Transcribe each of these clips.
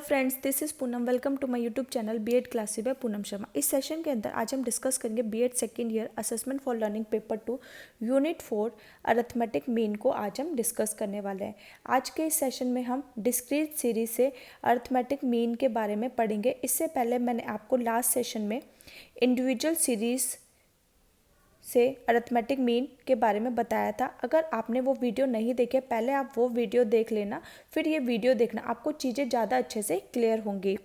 Friends, this is Poonam. Welcome to my YouTube channel BEd classes by Poonam Sharma. इस session के अंदर आज हम डिस्कस करेंगे BEd second year assessment for learning paper 2 unit 4 arithmetic mean को आज हम डिस्कस करने वाले हैं। आज के इस सेशन में हम डिस्क्रीट सीरीज से अरिथमेटिक मीन के बारे में पढ़ेंगे। इससे पहले मैंने आपको लास्ट सेशन में इंडिविजुअल सीरीज़ से अरिथमेटिक मीन के बारे में बताया था। अगर आपने वो वीडियो नहीं देखे, पहले आप वो वीडियो देख लेना, फिर ये वीडियो देखना, आपको चीज़ें ज़्यादा अच्छे से क्लियर होंगी।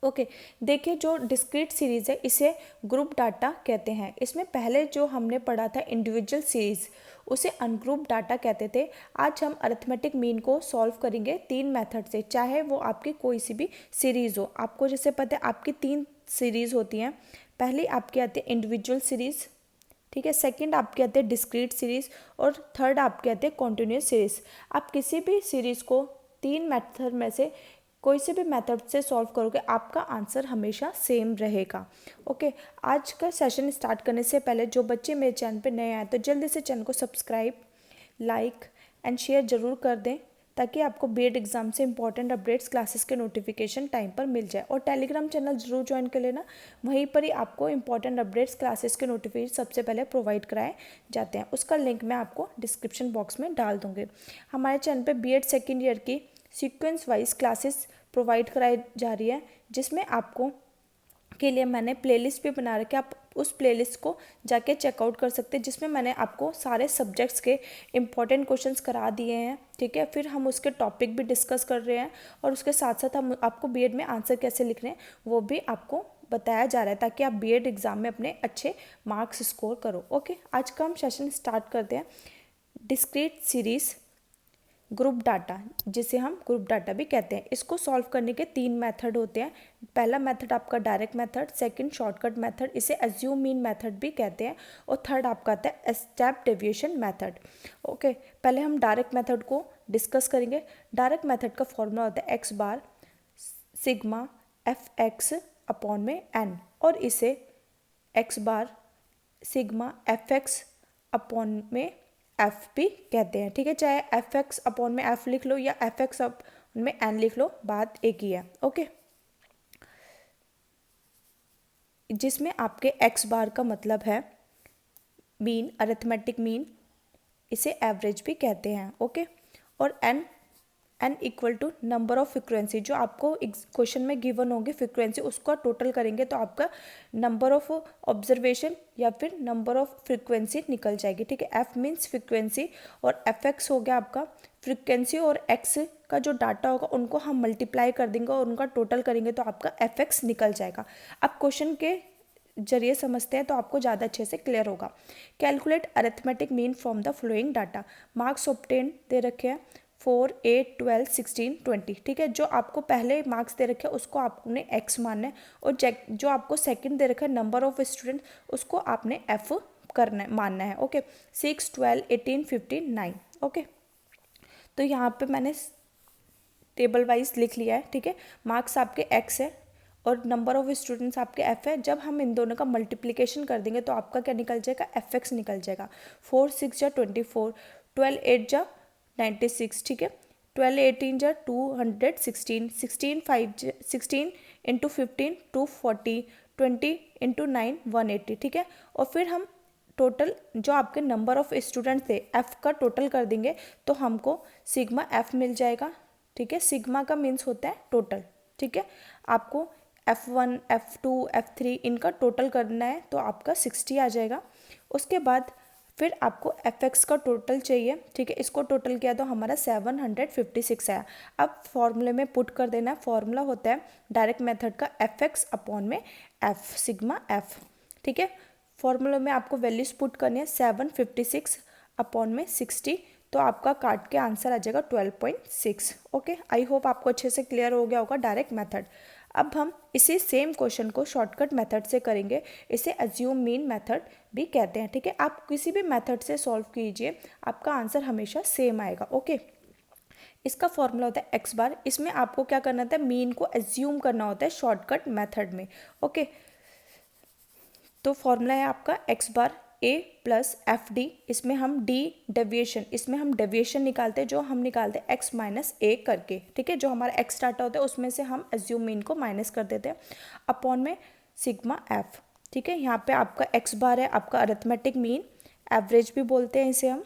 ओके, देखिए जो डिस्क्रीट सीरीज़ है इसे ग्रुप डाटा कहते हैं। इसमें पहले जो हमने पढ़ा था इंडिविजुअल सीरीज़, उसे अनग्रुप डाटा कहते थे। आज हम अरिथमेटिक मीन को सॉल्व करेंगे 3 मेथड से, चाहे वो आपकी कोई सी भी सीरीज़ हो। आपको जैसे पता है आपकी 3 सीरीज़ होती हैं। पहली आपकी आती है इंडिविजुअल सीरीज़, ठीक है। सेकंड आपके आते हैं डिस्क्रीट सीरीज़ और थर्ड आपके आते हैं कॉन्टिन्यूस सीरीज़। आप किसी भी सीरीज़ को 3 मेथड में से कोई से भी मेथड से सॉल्व करोगे, आपका आंसर हमेशा सेम रहेगा। ओके, आज का सेशन स्टार्ट करने से पहले जो बच्चे मेरे चैनल पे नए आए तो जल्दी से चैनल को सब्सक्राइब, लाइक एंड शेयर ज़रूर कर दें, ताकि आपको बीएड एग्जाम से इंपॉर्टेंट अपडेट्स क्लासेस के नोटिफिकेशन टाइम पर मिल जाए। और टेलीग्राम चैनल जरूर ज्वाइन कर लेना, वहीं पर ही आपको इंपॉर्टेंट अपडेट्स क्लासेस के नोटिफिकेशन सबसे पहले प्रोवाइड कराए जाते हैं। उसका लिंक मैं आपको डिस्क्रिप्शन बॉक्स में डाल दूँगी। हमारे चैनल पर बीएड सेकेंड ईयर की सीक्वेंस वाइज क्लासेस प्रोवाइड कराई जा रही है, जिसमें आपको के लिए मैंने प्लेलिस्ट भी बना रखी है। आप उस प्लेलिस्ट को जाके चेकआउट कर सकते हैं, जिसमें मैंने आपको सारे सब्जेक्ट्स के इंपॉर्टेंट क्वेश्चंस करा दिए हैं, ठीक है। फिर हम उसके टॉपिक भी डिस्कस कर रहे हैं और उसके साथ साथ हम आपको बीएड में आंसर कैसे लिखने हैं वो भी आपको बताया जा रहा है, ताकि आप बीएड एग्ज़ाम में अपने अच्छे मार्क्स स्कोर करो। ओके, आज का हम सेशन स्टार्ट करते हैं। डिस्क्रीट सीरीज़ ग्रुप डाटा, जिसे हम ग्रुप डाटा भी कहते हैं, इसको सॉल्व करने के 3 मेथड होते हैं। पहला मेथड आपका direct method, second shortcut method, इसे एज्यूम मीन मेथड भी कहते हैं, और थर्ड आपका आता है स्टेप डेविएशन मेथड। ओके, पहले हम डायरेक्ट मेथड को डिस्कस करेंगे। डायरेक्ट मेथड का फॉर्मूला होता है एक्स बार सिग्मा एफ एक्स अपॉन में एन, और इसे एक्स बार सिग्मा एफ एक्स अपॉन में एफ भी कहते हैं, ठीक है। चाहे एफ एक्स अपॉन में एफ लिख लो या एफ एक्स अपॉन में एन लिख लो, बात एक ही है। ओके, जिसमें आपके एक्स बार का मतलब है मीन, अरिथमेटिक मीन, इसे एवरेज भी कहते हैं। ओके, और N equal to number of frequency, जो आपको क्वेश्चन में गिवन होगी फ्रिक्वेंसी, उसका टोटल करेंगे तो आपका नंबर ऑफ ऑब्जर्वेशन या फिर नंबर ऑफ फ्रिक्वेंसी निकल जाएगी, ठीक है। एफ मीन्स फ्रिक्वेंसी और एफ एक्स हो गया आपका फ्रिक्वेंसी, और एक्स का जो डाटा होगा उनको हम मल्टीप्लाई कर देंगे और उनका टोटल करेंगे तो आपका एफ एक्स निकल जाएगा। अब क्वेश्चन के जरिए समझते हैं तो आपको ज़्यादा अच्छे से क्लियर होगा। Calculate arithmetic mean from the following data. Marks obtain दे रखे हैं 4, 8, 12, 16, 20, ठीक है। जो आपको पहले मार्क्स दे रखे हैं उसको आपने एक्स मानना है, और जो आपको सेकंड दे रखा है नंबर ऑफ स्टूडेंट, उसको आपने एफ करना मानना है। ओके, 6, 12, 18, 15, 9। ओके, तो यहाँ पे मैंने टेबल वाइज लिख लिया है, ठीक है। मार्क्स आपके एक्स है और नंबर ऑफ स्टूडेंट्स आपके एफ है। जब हम इन दोनों का मल्टीप्लिकेशन कर देंगे तो आपका क्या निकल जाएगा, एफ एक्स निकल जाएगा। 4, 6 जा 24, 12, 8 जा 96, ठीक है। 12, 18 जा 216, 16, 5 16 इंटू 15 240, 20 इंटू 9 180, ठीक है। और फिर हम टोटल जो आपके नंबर ऑफ स्टूडेंट थे एफ़ का टोटल कर देंगे तो हमको सिग्मा एफ़ मिल जाएगा, ठीक है। सिग्मा का मीन्स होता है टोटल, ठीक है। आपको F1, F2, F3 इनका टोटल करना है तो आपका 60 आ जाएगा। उसके बाद फिर आपको Fx का टोटल चाहिए, ठीक है। इसको टोटल किया तो हमारा 756 आया। अब फॉर्मूले में पुट कर देना है। फॉर्मूला होता है डायरेक्ट मेथड का Fx अपॉन में F सिग्मा F, ठीक है। फॉर्मूला में आपको वैल्यूज पुट करनी है 756 अपॉन में 60, तो आपका काट के आंसर आ जाएगा 12.6। ओके, आई होप आपको अच्छे से क्लियर हो गया होगा डायरेक्ट मेथड। अब हम इसी सेम क्वेश्चन को शॉर्टकट मेथड से करेंगे, इसे एज्यूम मीन मेथड भी कहते हैं, ठीक है। आप किसी भी मेथड से सॉल्व कीजिए, आपका आंसर हमेशा सेम आएगा। ओके, इसका फॉर्मूला होता है एक्स बार। इसमें आपको क्या करना होता है, मीन को एज्यूम करना होता है शॉर्टकट मेथड में। ओके, तो फॉर्मूला है आपका x bar A plus F D, इसमें हम डी डेविएशन, इसमें हम डेविएशन निकालते हैं जो हम निकालते हैं एक्स माइनस ए करके, ठीक है। जो हमारा एक्स डाटा होता है उसमें से हम एज्यूम मीन को माइनस कर देते हैं अपॉन में सिग्मा एफ, ठीक है। यहाँ पे आपका एक्स बार है आपका अरिथमेटिक मीन, एवरेज भी बोलते हैं इसे हम।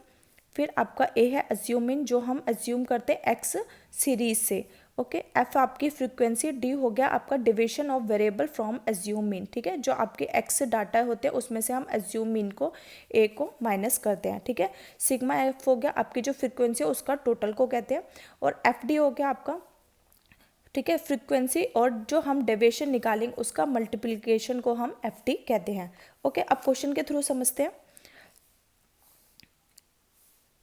फिर आपका ए है एज्यूम मीन जो हम एज्यूम करते हैं एक्स सीरीज से, ओके। एफ आपकी फ्रीक्वेंसी, डी हो गया आपका division of variable from assume mean, ठीक है। जो आपके एक्स डाटा होते हैं उसमें से हम एज्यूम मीन को ए को माइनस करते हैं, ठीक है। सिग्मा एफ हो गया आपकी जो फ्रीक्वेंसी है उसका टोटल को कहते हैं, और एफ डी हो गया आपका, ठीक है, फ्रीक्वेंसी, और जो हम डेविएशन निकालेंगे उसका मल्टीप्लिकेशन को हम एफ डी कहते हैं, ओके। अब क्वेश्चन के थ्रू समझते हैं।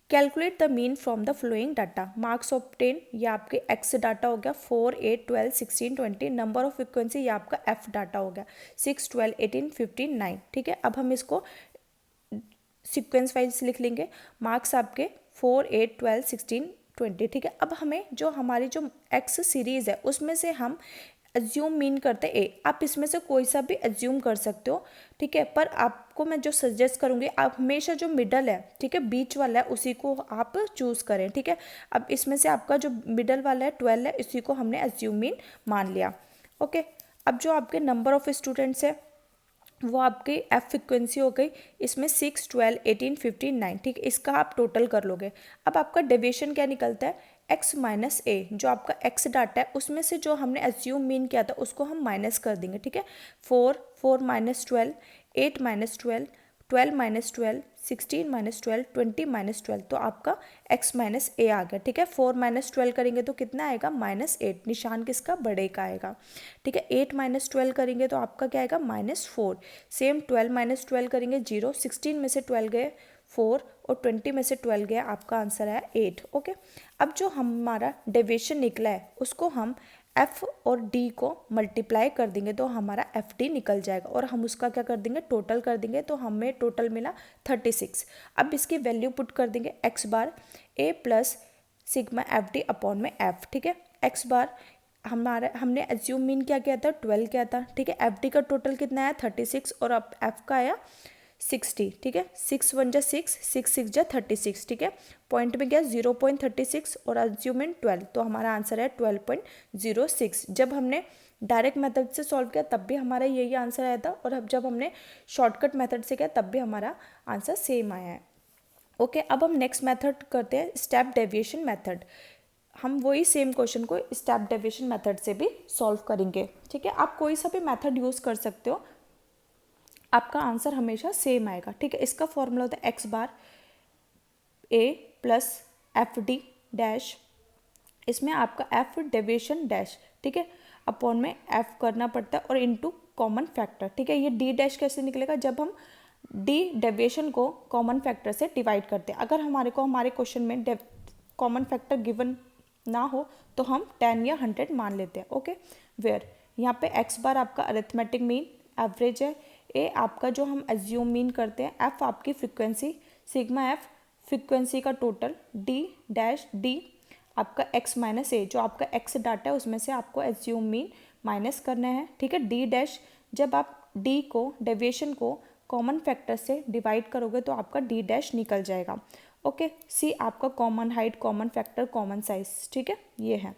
Calculate the mean from the following data, marks obtain, ये आपके एक्स डाटा हो गया 4, 8, 12, 16, 20, नंबर ऑफ फ्रिक्वेंसी ये आपका एफ डाटा हो गया 6, 12, 18, 15, 9, ठीक है। अब हम इसको सीक्वेंस वाइज लिख लेंगे, मार्क्स आपके 4, 8, 12, 16, 20, ठीक है। अब हमें जो हमारी जो एक्स सीरीज़ है उसमें से हम एज्यूम मीन करते हैं ए, आप इसमें से कोई सा भी एज्यूम कर सकते हो, ठीक है। पर आपको मैं जो सजेस्ट करूँगी, आप हमेशा जो मिडल है, ठीक है, बीच वाला है उसी को आप चूज़ करें, ठीक है। अब इसमें से आपका जो मिडल वाला है 12 है, इसी को हमने एज्यूम मीन मान लिया, ओके। अब जो आपके नंबर ऑफ स्टूडेंट्स है वो आपकी एफ फ्रिक्वेंसी हो गई, इसमें 6, 12, 18, 15, 9, ठीक है। इसका आप टोटल कर लोगे। अब आपका डेविएशन क्या निकलता है, एक्स माइनस ए, जो आपका एक्स डाटा है उसमें से जो हमने एज्यूम मीन किया था उसको हम माइनस कर देंगे, ठीक है। 4 minus 12, 8 minus 12, 12 minus 12, 16 minus 12, 20 minus 12, तो आपका x माइनस ए आ गया, ठीक है। 4 माइनस 12 करेंगे तो कितना आएगा, -8, निशान किसका, बड़े का आएगा, ठीक है। 8 माइनस 12 करेंगे तो आपका क्या आएगा, -4, सेम 12 माइनस 12 करेंगे 0, 16 में से 12 गए 4 और 20 में से 12 गया, आपका आंसर है 8, ओके। अब जो हमारा डेविएशन निकला है उसको हम एफ और डी को मल्टीप्लाई कर देंगे तो हमारा एफ डी निकल जाएगा, और हम उसका क्या कर देंगे, टोटल कर देंगे, तो हमें टोटल मिला 36। अब इसकी वैल्यू पुट कर देंगे X bar A plus sigma F D upon में एफ, ठीक है। एक्स बार हमने एज्यूम मीन क्या किया था, 12 किया था, ठीक है। एफ डी का टोटल कितना आया 36, और अब एफ का आया 60, ठीक है। 6 1 जा 6, 6 6 जा 36, ठीक है। पॉइंट में गया 0.36 और एज्यूमेंट 12, तो हमारा आंसर है 12.06। जब हमने डायरेक्ट मेथड से सॉल्व किया तब भी हमारा यही आंसर आया था, और अब जब हमने शॉर्टकट मेथड से किया तब भी हमारा आंसर सेम आया है, ओके। अब हम नेक्स्ट मेथड करते हैं, स्टेप डेविएशन मेथड। हम वही सेम क्वेश्चन को स्टेप डेविएशन मेथड से भी सॉल्व करेंगे, ठीक है। आप कोई सा भी मेथड यूज़ कर सकते हो, आपका आंसर हमेशा सेम आएगा, ठीक है। इसका फॉर्मूला होता है X bar A plus F D dash, इसमें आपका एफ डेविएशन डैश, ठीक है, अपॉन में एफ करना पड़ता है और इनटू कॉमन फैक्टर, ठीक है। ये डी डैश कैसे निकलेगा, जब हम डी डेविएशन को कॉमन फैक्टर से डिवाइड करते हैं। अगर हमारे क्वेश्चन में कॉमन फैक्टर गिवन ना हो तो हम 10 या 100 मान लेते हैं, ओके। वेयर यहाँ पे एक्स बार आपका अरिथमेटिक मीन एवरेज है, ए आपका जो हम एज्यूम मीन करते हैं, एफ आपकी फ्रिक्वेंसी, सिग्मा एफ फ्रिक्वेंसी का टोटल, डी डैश डी आपका एक्स माइनस ए, जो आपका एक्स डाटा है उसमें से आपको एज्यूम मीन माइनस करना है, ठीक है। डी डैश, जब आप डी को डेविएशन को कॉमन फैक्टर से डिवाइड करोगे तो आपका डी डैश निकल जाएगा, ओके। सी आपका common height, common factor, common size, ठीक है, ये है।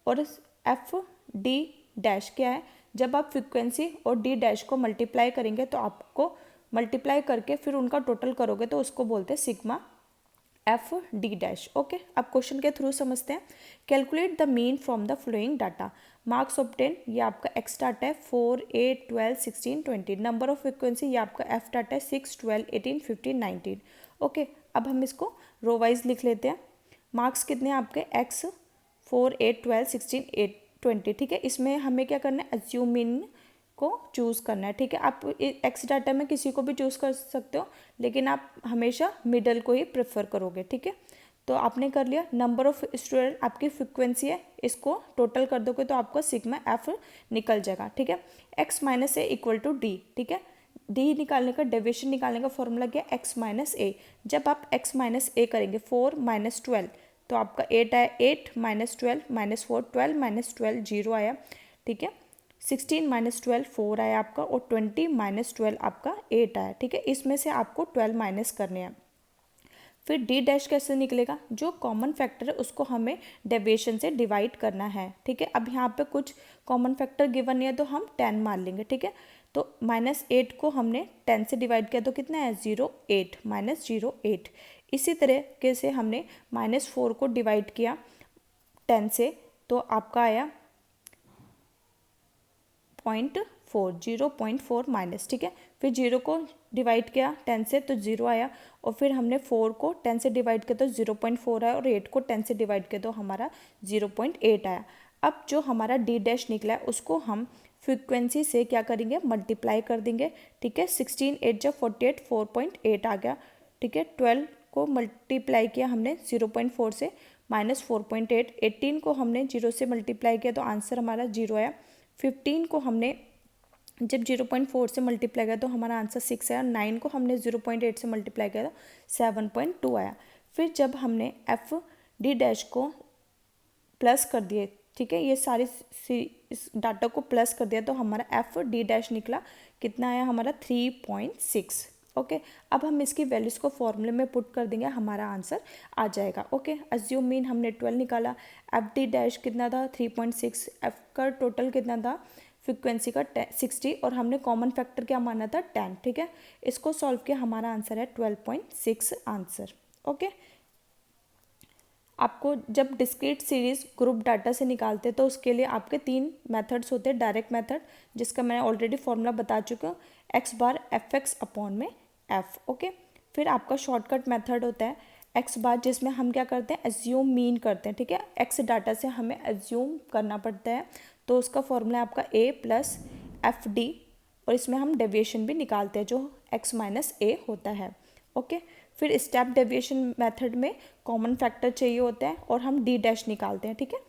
और एफ डी डैश क्या है, जब आप फ्रिक्वेंसी और डी डैश को मल्टीप्लाई करेंगे तो आपको मल्टीप्लाई करके फिर उनका टोटल करोगे तो उसको बोलते हैं sigma F D dash, okay. अब क्वेश्चन के थ्रू समझते हैं। Calculate the mean from the following data, marks obtain, ये आपका एक्स डाटा है 4, 8, 12, 16, 20, नंबर ऑफ फ्रिक्वेंसी ये आपका एफ डाटा है 6, 12, 18, 15, 19, ओके। अब हम इसको रो वाइज लिख लेते हैं। मार्क्स कितने हैं आपके, एक्स 4, 8, 12, 16, 8, 20, ठीक है। इसमें हमें क्या करना है, एज्यूम मीन को चूज़ करना है, ठीक है। आप एक्स डाटा में किसी को भी चूज़ कर सकते हो, लेकिन आप हमेशा मिडल को ही प्रेफर करोगे, ठीक है। तो आपने कर लिया। नंबर ऑफ स्टूडेंट आपकी फ्रिक्वेंसी है, इसको टोटल कर दोगे तो आपको सिग्मा एफ निकल जाएगा, ठीक है। X minus A equal to D, ठीक है। डी निकालने का, डेविएशन निकालने का फॉर्मूला क्या, एक्स माइनस ए। जब आप एक्स माइनस ए करेंगे 4 माइनस 12 तो आपका 8 आया, 8 माइनस 12 माइनस 4, 12 माइनस 12 0 आया, ठीक है। 16 माइनस 12 4 आया आपका, और 20 माइनस 12 आपका 8 आया। ठीक है, इसमें से आपको 12 माइनस करने हैं। फिर डी डैश कैसे निकलेगा, जो कॉमन फैक्टर है उसको हमें डेविएशन से डिवाइड करना है। ठीक है, अब यहाँ पे कुछ कॉमन फैक्टर गिवन नहीं है तो हम 10 मान लेंगे। ठीक है, तो -8 को हमने 10 से डिवाइड किया तो कितना है 0.8 -0.8। इसी तरीके से हमने -4 को डिवाइड किया 10 से तो आपका आया 0.4 माइनस। ठीक है, फिर 0 को डिवाइड किया 10 से तो 0 आया, और फिर हमने 4 को 10 से डिवाइड किया तो 0.4 आया, और 8 को 10 से डिवाइड किया तो हमारा 0.8 आया। अब जो हमारा डी डैश निकला है उसको हम फ्रीक्वेंसी से क्या करेंगे, मल्टीप्लाई कर देंगे। ठीक है, 16 8 जब 48 4.8 आ गया। ठीक है, 12 को मल्टीप्लाई किया हमने 0.4 से -4.8, 18 को हमने 0 से मल्टीप्लाई किया तो आंसर हमारा 0 आया। 15 को हमने जब 0.4 से मल्टीप्लाई किया तो हमारा आंसर 6 आया। 9 को हमने 0.8 से मल्टीप्लाई किया तो 7.2 आया। फिर जब हमने एफ डी डैश को प्लस कर दिए, ठीक है, ये सारे इस डाटा को प्लस कर दिया तो हमारा एफ डी डैश निकला, कितना आया हमारा 3.6। ओके, अब हम इसकी वैल्यूज़ को फॉर्मूले में पुट कर देंगे, हमारा आंसर आ जाएगा। ओके, अज्यूम मीन हमने 12 निकाला, एफ डी डैश कितना था 3.6, एफ का टोटल कितना था फ्रिक्वेंसी का 60, और हमने कॉमन फैक्टर क्या माना था 10। ठीक है, इसको सॉल्व किया, हमारा आंसर है 12.6 आंसर। ओके, आपको जब डिस्क्रीट सीरीज ग्रुप डाटा से निकालते हैं तो उसके लिए आपके 3 मेथड्स होते हैं। डायरेक्ट मेथड, जिसका मैं ऑलरेडी फॉर्मूला बता चुका हूँ, एक्स बार एफ एक्स अपॉन में एफ। ओके, फिर आपका शॉर्टकट मेथड होता है एक्स बार, जिसमें हम क्या करते हैं, एज्यूम मीन करते हैं। ठीक है, एक्स डाटा से हमें एज्यूम करना पड़ता है, तो उसका फॉर्मूला है आपका ए प्लस एफ डी, और इसमें हम डेविएशन भी निकालते हैं जो एक्स माइनस ए होता है। ओके, फिर स्टेप डेविएशन मेथड में कॉमन फैक्टर चाहिए होता है और हम डी डैश निकालते हैं। ठीक है,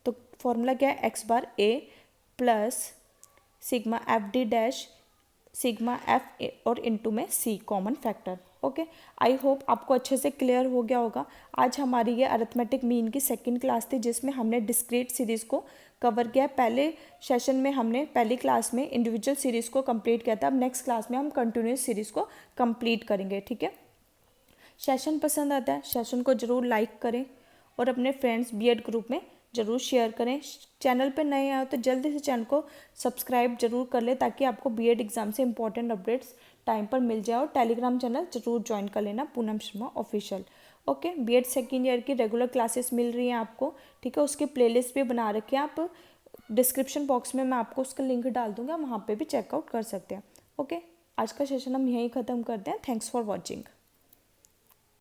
तो फॉर्मूला क्या है, X bar A plus sigma F D dash sigma F और इनटू में C common factor. Okay, I hope आपको अच्छे से क्लियर हो गया होगा। आज हमारी ये अरिथमेटिक मीन की सेकंड क्लास थी, जिसमें हमने डिस्क्रीट सीरीज़ को कवर किया। पहले सेशन में हमने पहली क्लास में इंडिविजुअल सीरीज़ को कंप्लीट किया था, अब नेक्स्ट क्लास में हम कंटिन्यूस सीरीज़ को कंप्लीट करेंगे। ठीक है, सेशन पसंद आता है, सेशन को ज़रूर लाइक करें और अपने फ्रेंड्स बीएड ग्रुप में ज़रूर शेयर करें। चैनल पर नए आए हो तो जल्दी से चैनल को सब्सक्राइब जरूर कर लें, ताकि आपको बीएड एग्जाम से इंपॉर्टेंट अपडेट्स टाइम पर मिल जाए। और टेलीग्राम चैनल जरूर ज्वाइन कर लेना, Poonam Sharma official. Okay, BEd second year की रेगुलर क्लासेस मिल रही हैं आपको। ठीक है, उसकी प्लेलिस्ट भी बना रखी है, आप डिस्क्रिप्शन बॉक्स में मैं आपको उसका लिंक डाल दूँगा, वहाँ पर भी चेकआउट कर सकते हैं। ओके, आज का सेशन हम यहीं ख़त्म करते हैं। Thanks for watching.